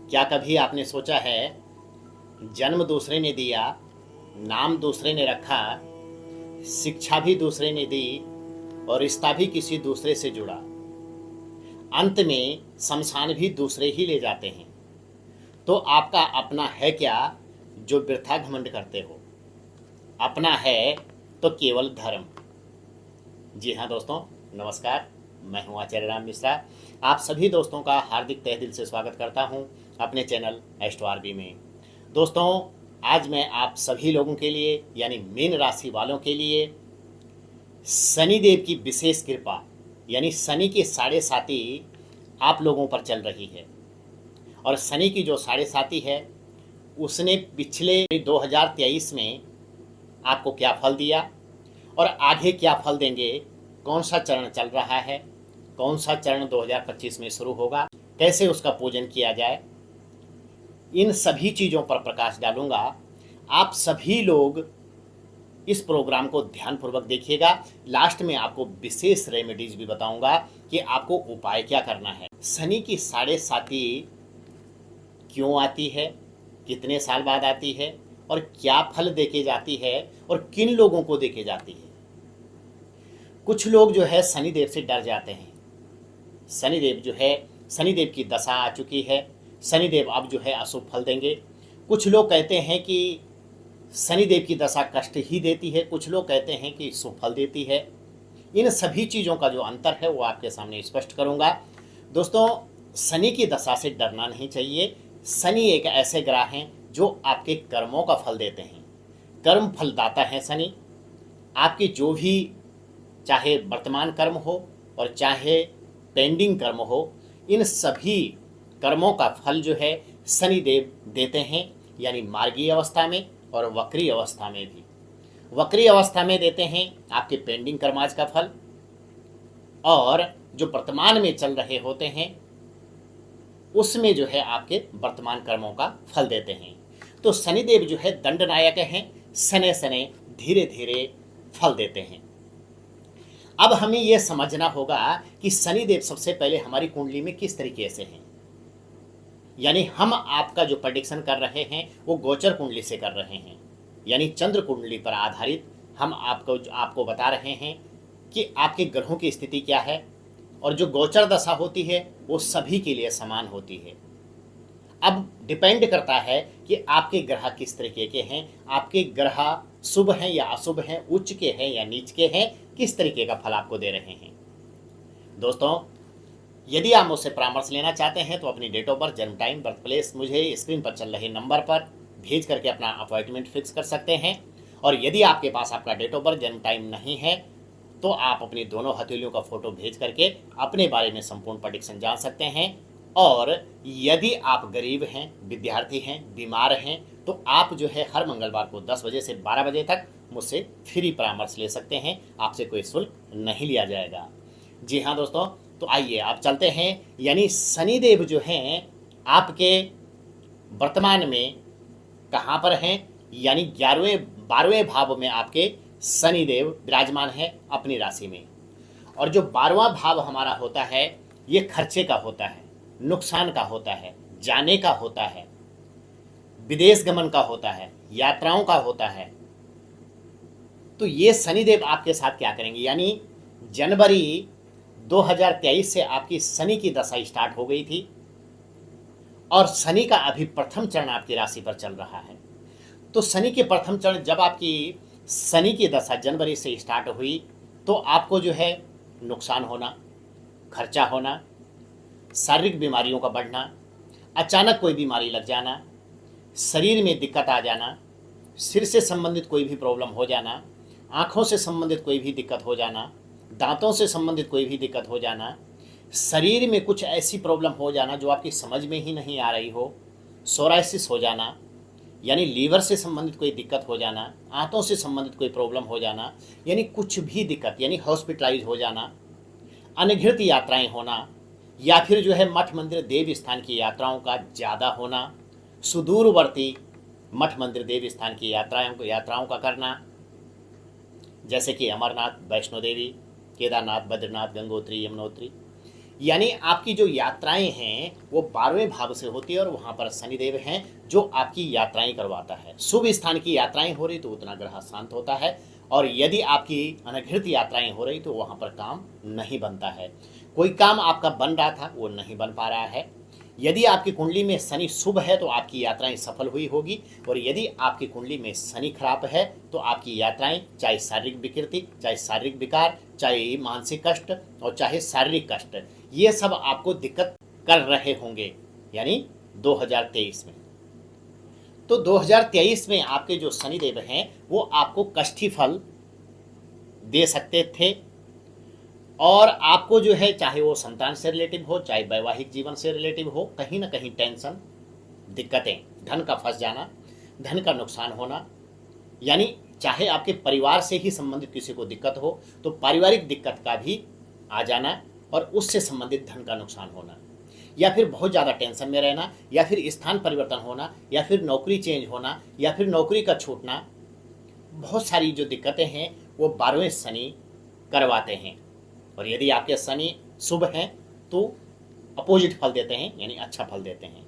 क्या कभी आपने सोचा है, जन्म दूसरे ने दिया, नाम दूसरे ने रखा, शिक्षा भी दूसरे ने दी और रिश्ता भी किसी दूसरे से जुड़ा, अंत में शमशान भी दूसरे ही ले जाते हैं। तो आपका अपना है क्या जो वृथा घमंड करते हो? अपना है तो केवल धर्म। जी हाँ दोस्तों, नमस्कार। मैं हूँ आचार्य राम मिश्रा। आप सभी दोस्तों का हार्दिक तहे दिल से स्वागत करता हूँ अपने चैनल एस्ट्रो आरबी में। दोस्तों, आज मैं आप सभी लोगों के लिए यानी मीन राशि वालों के लिए शनिदेव की विशेष कृपा यानी शनि की साढ़े साती आप लोगों पर चल रही है। और शनि की जो साढ़े साती है उसने पिछले 2023 में आपको क्या फल दिया और आगे क्या फल देंगे, कौन सा चरण चल रहा है, कौन सा चरण 2025 में शुरू होगा, कैसे उसका पूजन किया जाए, इन सभी चीज़ों पर प्रकाश डालूंगा। आप सभी लोग इस प्रोग्राम को ध्यानपूर्वक देखिएगा। लास्ट में आपको विशेष रेमेडीज भी बताऊंगा कि आपको उपाय क्या करना है। शनि की साढ़े साती क्यों आती है, कितने साल बाद आती है और क्या फल देके जाती है और किन लोगों को देके जाती है। कुछ लोग जो है शनिदेव से डर जाते हैं। शनिदेव की दशा आ चुकी है, शनिदेव अब जो है अशुभ फल देंगे। कुछ लोग कहते हैं कि शनिदेव की दशा कष्ट ही देती है, कुछ लोग कहते हैं कि शुभ फल देती है। इन सभी चीज़ों का जो अंतर है वो आपके सामने स्पष्ट करूंगा। दोस्तों, शनि की दशा से डरना नहीं चाहिए। शनि एक ऐसे ग्रह हैं जो आपके कर्मों का फल देते हैं। कर्म फलदाता है शनि। आपके जो भी चाहे वर्तमान कर्म हो और चाहे पेंडिंग कर्म हो, इन सभी कर्मों का फल जो है शनिदेव देते हैं, यानी मार्गीय अवस्था में और वक्री अवस्था में भी। वक्री अवस्था में देते हैं आपके पेंडिंग कर्माज का फल, और जो वर्तमान में चल रहे होते हैं उसमें जो है आपके वर्तमान कर्मों का फल देते हैं। तो शनिदेव जो है दंडनायक हैं, सने सने धीरे धीरे फल देते हैं। अब हमें यह समझना होगा कि शनिदेव सबसे पहले हमारी कुंडली में किस तरीके से हैं। यानी हम आपका जो प्रेडिक्शन कर रहे हैं वो गोचर कुंडली से कर रहे हैं, यानी चंद्र कुंडली पर आधारित हम आपको बता रहे हैं कि आपके ग्रहों की स्थिति क्या है। और जो गोचर दशा होती है वो सभी के लिए समान होती है। अब डिपेंड करता है कि आपके ग्रह किस तरीके के हैं, आपके ग्रह शुभ हैं या अशुभ हैं, उच्च के हैं या नीच के हैं, किस तरीके का फल आपको दे रहे हैं। दोस्तों, यदि आप मुझसे परामर्श लेना चाहते हैं तो अपनी डेट ऑफ बर्थ, जन्म टाइम, बर्थ प्लेस मुझे स्क्रीन पर चल रहे नंबर पर भेज करके अपना अपॉइंटमेंट फिक्स कर सकते हैं। और यदि आपके पास आपका डेट ऑफ बर्थ, जन्म टाइम नहीं है तो आप अपनी दोनों हथेलियों का फोटो भेज करके अपने बारे में संपूर्ण प्रेडिक्शन जान सकते हैं। और यदि आप गरीब हैं, विद्यार्थी हैं, बीमार हैं, तो आप जो है हर मंगलवार को 10 बजे से 12 बजे तक मुझसे फ्री परामर्श ले सकते हैं। आपसे कोई शुल्क नहीं लिया जाएगा। जी हाँ दोस्तों, तो आइए आप चलते हैं। यानी शनिदेव जो हैं आपके वर्तमान में कहाँ पर हैं, यानी 11वें 12वें भाव में आपके शनिदेव विराजमान है अपनी राशि में। और जो 12वां भाव हमारा होता है ये खर्चे का होता है, नुकसान का होता है, जाने का होता है, विदेश गमन का होता है, यात्राओं का होता है। तो ये शनिदेव आपके साथ क्या करेंगे, यानी जनवरी 2023 से आपकी शनि की दशा स्टार्ट हो गई थी और शनि का अभी प्रथम चरण आपकी राशि पर चल रहा है। तो शनि के प्रथम चरण जब आपकी शनि की दशा जनवरी से स्टार्ट हुई तो आपको जो है नुकसान होना, खर्चा होना, शारीरिक बीमारियों का बढ़ना, अचानक कोई बीमारी लग जाना, शरीर में दिक्कत आ जाना, सिर से संबंधित कोई भी प्रॉब्लम हो जाना, आँखों से संबंधित कोई भी दिक्कत हो जाना, दांतों से संबंधित कोई भी दिक्कत हो जाना, शरीर में कुछ ऐसी प्रॉब्लम हो जाना जो आपकी समझ में ही नहीं आ रही हो, सोराइसिस हो जाना, यानी लीवर से संबंधित कोई दिक्कत हो जाना, आंतों से संबंधित कोई प्रॉब्लम हो जाना, यानी कुछ भी दिक्कत, यानी हॉस्पिटलाइज हो जाना, अनगिनत यात्राएं होना, या फिर जो है मठ मंदिर देव स्थान की यात्राओं का ज़्यादा होना, सुदूरवर्ती मठ मंदिर देव स्थान की यात्राओं का करना, जैसे कि अमरनाथ, वैष्णो देवी, केदारनाथ, बद्रीनाथ, गंगोत्री, यमुनोत्री, यानी आपकी जो यात्राएं हैं वो 12वें भाव से होती है और वहाँ पर शनिदेव हैं जो आपकी यात्राएं करवाता है। शुभ स्थान की यात्राएं हो रही तो उतना ग्रह शांत होता है, और यदि आपकी अनघृत यात्राएं हो रही तो वहाँ पर काम नहीं बनता है। कोई काम आपका बन रहा था वो नहीं बन पा रहा है। यदि आपकी कुंडली में शनि शुभ है तो आपकी यात्राएं सफल हुई होगी, और यदि आपकी कुंडली में शनि खराब है तो आपकी यात्राएं चाहे शारीरिक विकृति, चाहे शारीरिक विकार, चाहे मानसिक कष्ट और चाहे शारीरिक कष्ट, ये सब आपको दिक्कत कर रहे होंगे। यानी 2023 में, तो 2023 में आपके जो शनिदेव हैं वो आपको कष्टी फल दे सकते थे, और आपको जो है चाहे वो संतान से रिलेटिव हो, चाहे वैवाहिक जीवन से रिलेटिव हो, कहीं ना कहीं टेंशन, दिक्कतें, धन का फंस जाना, धन का नुकसान होना, यानी चाहे आपके परिवार से ही संबंधित किसी को दिक्कत हो तो पारिवारिक दिक्कत का भी आ जाना, और उससे संबंधित धन का नुकसान होना, या फिर बहुत ज़्यादा टेंशन में रहना, या फिर स्थान परिवर्तन होना, या फिर नौकरी चेंज होना, या फिर नौकरी का छूटना। बहुत सारी जो दिक्कतें हैं वो 12वें शनि करवाते हैं। और यदि आपके शनि शुभ हैं तो अपोजिट फल देते हैं, यानी अच्छा फल देते हैं।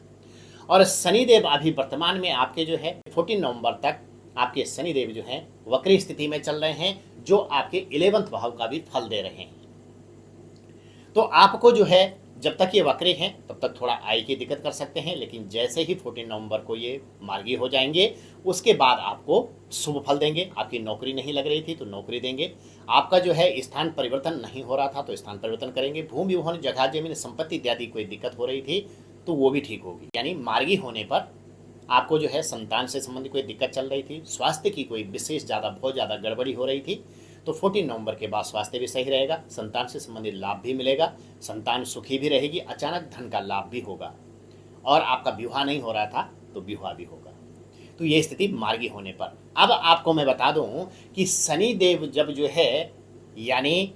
और शनिदेव अभी वर्तमान में आपके जो है 14 नवंबर तक आपके शनिदेव जो हैं वक्री स्थिति में चल रहे हैं, जो आपके 11वें भाव का भी फल दे रहे हैं। तो आपको जो है जब तक ये वक्री हैं तब तक थोड़ा आय की दिक्कत कर सकते हैं, लेकिन जैसे ही 14 नवंबर को ये मार्गी हो जाएंगे उसके बाद आपको शुभ फल देंगे। आपकी नौकरी नहीं लग रही थी तो नौकरी देंगे, आपका जो है स्थान परिवर्तन नहीं हो रहा था तो स्थान परिवर्तन करेंगे, भूमि विवाहन, जगह जमीन, संपत्ति इत्यादि कोई दिक्कत हो रही थी तो वो भी ठीक होगी। यानी मार्गी होने पर आपको जो है संतान से संबंधित कोई दिक्कत चल रही थी, स्वास्थ्य की कोई विशेष बहुत ज़्यादा गड़बड़ी हो रही थी, तो 14 नवंबर के बाद स्वास्थ्य भी सही रहेगा, संतान से संबंधित लाभ भी मिलेगा, संतान सुखी भी रहेगी, अचानक धन का लाभ भी होगा, और आपका विवाह नहीं हो रहा था तो विवाह भी होगा। तो ये स्थिति मार्गी होने पर। अब आपको मैं बता दूं कि शनि देव जब जो है यानी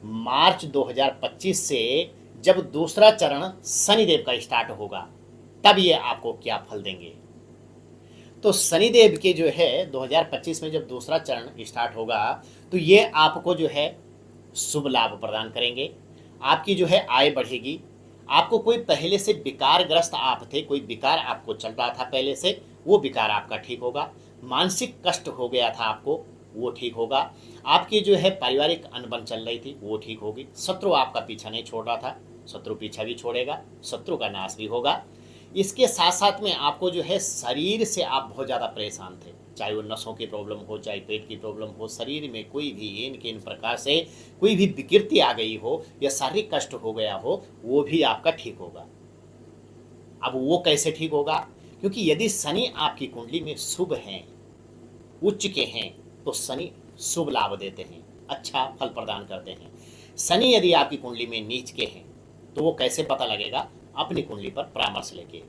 मार्च 2025 से जब दूसरा चरण शनिदेव का स्टार्ट होगा तब ये आपको क्या फल देंगे। तो शनिदेव के जो है 2025 में जब दूसरा चरण स्टार्ट होगा तो ये आपको जो है शुभ लाभ प्रदान करेंगे, आपकी जो है आय बढ़ेगी, आपको कोई पहले से विकारग्रस्त आप थे, कोई विकार आपको चल रहा था पहले से, वो विकार आपका ठीक होगा, मानसिक कष्ट हो गया था आपको वो ठीक होगा, आपकी जो है पारिवारिक अनबन चल रही थी वो ठीक होगी, शत्रु आपका पीछा नहीं छोड़ रहा था, शत्रु पीछा भी छोड़ेगा, शत्रु का नाश भी होगा। इसके साथ साथ में आपको जो है शरीर से आप बहुत ज़्यादा परेशान थे, चाहे वो नसों की प्रॉब्लम हो, चाहे पेट की प्रॉब्लम हो, शरीर में कोई भी इन प्रकार से कोई भी विकृति आ गई हो या शारीरिक कष्ट हो गया हो, वो भी आपका ठीक होगा। अब वो कैसे ठीक होगा, क्योंकि यदि शनि आपकी कुंडली में शुभ हैं, उच्च के हैं, तो शनि शुभ लाभ देते हैं, अच्छा फल प्रदान करते हैं। शनि यदि आपकी कुंडली में नीच के हैं तो वो कैसे पता लगेगा, अपनी कुंडली पर परामर्श लेके,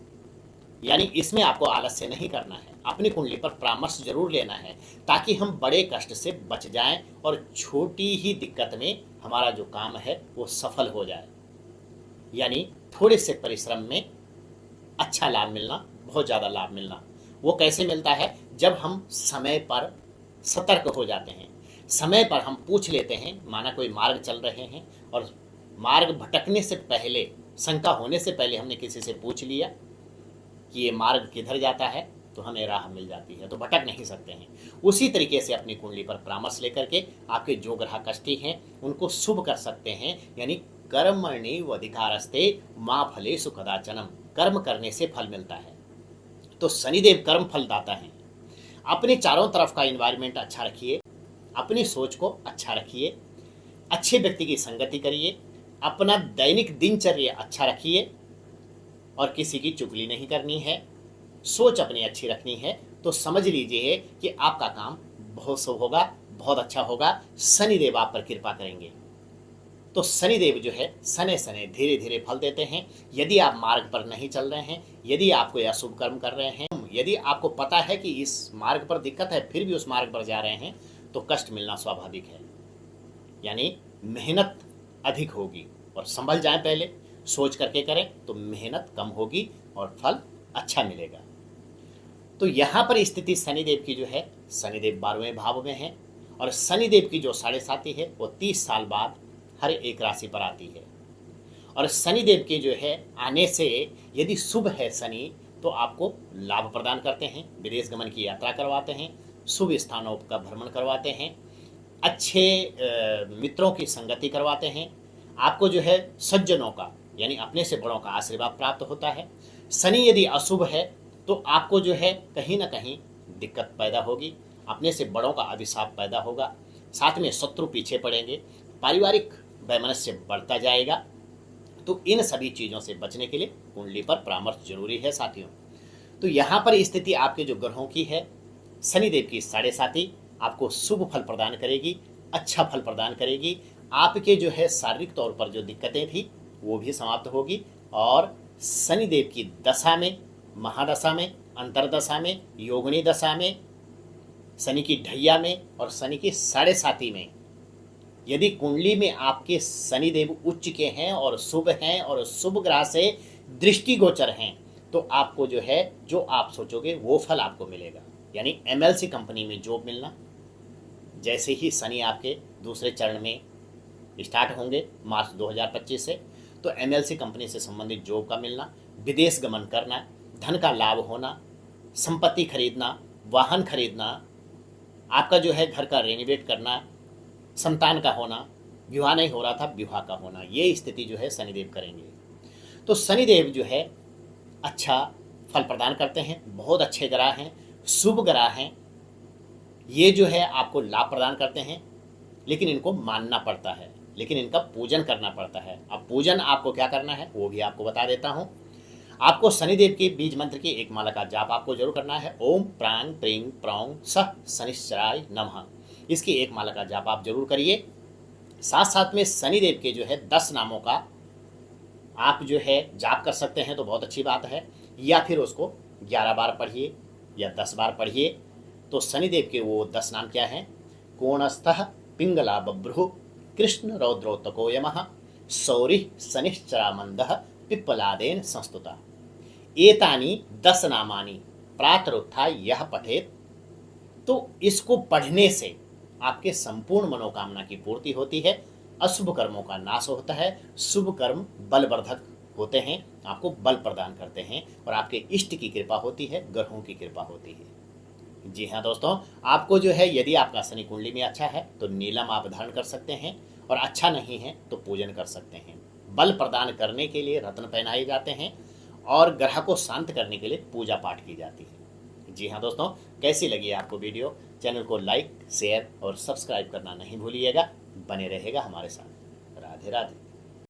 यानी इसमें आपको आलस्य नहीं करना है, अपनी कुंडली पर परामर्श जरूर लेना है ताकि हम बड़े कष्ट से बच जाएं और छोटी ही दिक्कत में हमारा जो काम है वो सफल हो जाए। यानी थोड़े से परिश्रम में अच्छा लाभ मिलना, बहुत ज़्यादा लाभ मिलना। वो कैसे मिलता है, जब हम समय पर सतर्क हो जाते हैं, समय पर हम पूछ लेते हैं, माना कोई मार्ग चल रहे हैं और मार्ग भटकने से पहले, शंका होने से पहले हमने किसी से पूछ लिया कि ये मार्ग किधर जाता है, तो हमें राह मिल जाती है, तो भटक नहीं सकते हैं। उसी तरीके से अपनी कुंडली पर परामर्श लेकर के आपके जो ग्रह कष्टी हैं उनको शुभ कर सकते हैं। यानी कर्मणि अधिकारस्ते माँ फलेषु कदाचनम, कर्म करने से फल मिलता है। तो शनिदेव कर्म फलदाता है। अपने चारों तरफ का इन्वायरमेंट अच्छा रखिए, अपनी सोच को अच्छा रखिए, अच्छे व्यक्ति की संगति करिए, अपना दैनिक दिनचर्या अच्छा रखिए, और किसी की चुगली नहीं करनी है, सोच अपनी अच्छी रखनी है, तो समझ लीजिए कि आपका काम बहुत शुभ होगा, बहुत अच्छा होगा, शनिदेव आप पर कृपा करेंगे। तो शनिदेव जो है सने सने धीरे धीरे फल देते हैं। यदि आप मार्ग पर नहीं चल रहे हैं, यदि आप कोई अशुभ कर्म कर रहे हैं, यदि आपको पता है कि इस मार्ग पर दिक्कत है फिर भी उस मार्ग पर जा रहे हैं, तो कष्ट मिलना स्वाभाविक है। यानी मेहनत अधिक होगी, और संभल जाएं, पहले सोच करके करें तो मेहनत कम होगी और फल अच्छा मिलेगा। तो यहाँ पर स्थिति शनिदेव की जो है, शनिदेव 12वें भाव में है, और शनिदेव की जो 7.5 है वो 30 साल बाद हर एक राशि पर आती है। और शनिदेव के जो है आने से यदि शुभ है शनि तो आपको लाभ प्रदान करते हैं, विदेश गमन की यात्रा करवाते हैं, शुभ स्थानों का भ्रमण करवाते हैं, अच्छे मित्रों की संगति करवाते हैं, आपको जो है सज्जनों का यानी अपने से बड़ों का आशीर्वाद प्राप्त होता है। शनि यदि अशुभ है तो आपको जो है कहीं ना कहीं दिक्कत पैदा होगी, अपने से बड़ों का अभिशाप पैदा होगा, साथ में शत्रु पीछे पड़ेंगे, पारिवारिक वैमनस्य बढ़ता जाएगा। तो इन सभी चीज़ों से बचने के लिए कुंडली पर परामर्श जरूरी है साथियों। तो यहाँ पर स्थिति आपके जो ग्रहों की है, शनिदेव की 7.5 आपको शुभ फल प्रदान करेगी, अच्छा फल प्रदान करेगी। आपके जो है शारीरिक तौर पर जो दिक्कतें थी वो भी समाप्त होगी, और शनिदेव की दशा में, महादशा में, अंतरदशा में, योगिनी दशा में, शनि की ढैया में और शनि की 7.5 में यदि कुंडली में आपके शनिदेव उच्च के हैं और शुभ हैं और शुभ ग्रह से दृष्टिगोचर हैं तो आपको जो है जो आप सोचोगे वो फल आपको मिलेगा। यानी एमएलसी कंपनी में जॉब मिलना, जैसे ही शनि आपके दूसरे चरण में स्टार्ट होंगे मार्च 2025 से, तो एमएलसी कंपनी से संबंधित जॉब का मिलना, विदेश गमन करना, धन का लाभ होना, संपत्ति खरीदना, वाहन खरीदना, आपका जो है घर का रेनोवेट करना, संतान का होना, विवाह नहीं हो रहा था विवाह का होना, ये स्थिति जो है शनिदेव करेंगे। तो शनिदेव जो है अच्छा फल प्रदान करते हैं, बहुत अच्छे ग्रह हैं, शुभ ग्रह हैं, ये जो है आपको लाभ प्रदान करते हैं, लेकिन इनको मानना पड़ता है, लेकिन इनका पूजन करना पड़ता है। अब पूजन आपको क्या करना है वो भी आपको बता देता हूँ। आपको शनिदेव के बीज मंत्र की एक माला का जाप आपको जरूर करना है। ओम प्रांग प्रीं प्रौं सह शनिश्चराय नमः, इसकी एक माला का जाप आप जरूर करिए। साथ साथ में शनिदेव के जो है 10 नामों का आप जो है जाप कर सकते हैं तो बहुत अच्छी बात है, या फिर उसको 11 बार पढ़िए या 10 बार पढ़िए। तो शनिदेव के वो 10 नाम क्या हैं? कोणस्थः पिंगला बभ्रुः कृष्ण रौद्रोतको यमः सौरिः शनिश्चरामन्दः पिप्पलादेन संस्तुता। एतानि 10 नामानि प्रातरुत्थाय यह पठेत। तो इसको पढ़ने से आपके संपूर्ण मनोकामना की पूर्ति होती है, अशुभ कर्मों का नाश होता है, शुभ कर्म बलवर्धक होते हैं, आपको बल प्रदान करते हैं और आपके इष्ट की कृपा होती है, ग्रहों की कृपा होती है। जी हाँ दोस्तों, आपको जो है यदि आपका शनि कुंडली में अच्छा है तो नीलम आप धारण कर सकते हैं, और अच्छा नहीं है तो पूजन कर सकते हैं। बल प्रदान करने के लिए रत्न पहनाए जाते हैं और ग्रह को शांत करने के लिए पूजा पाठ की जाती है। जी हाँ दोस्तों, कैसी लगी आपको वीडियो? चैनल को लाइक, शेयर और सब्सक्राइब करना नहीं भूलिएगा। बने रहेगा हमारे साथ। राधे राधे।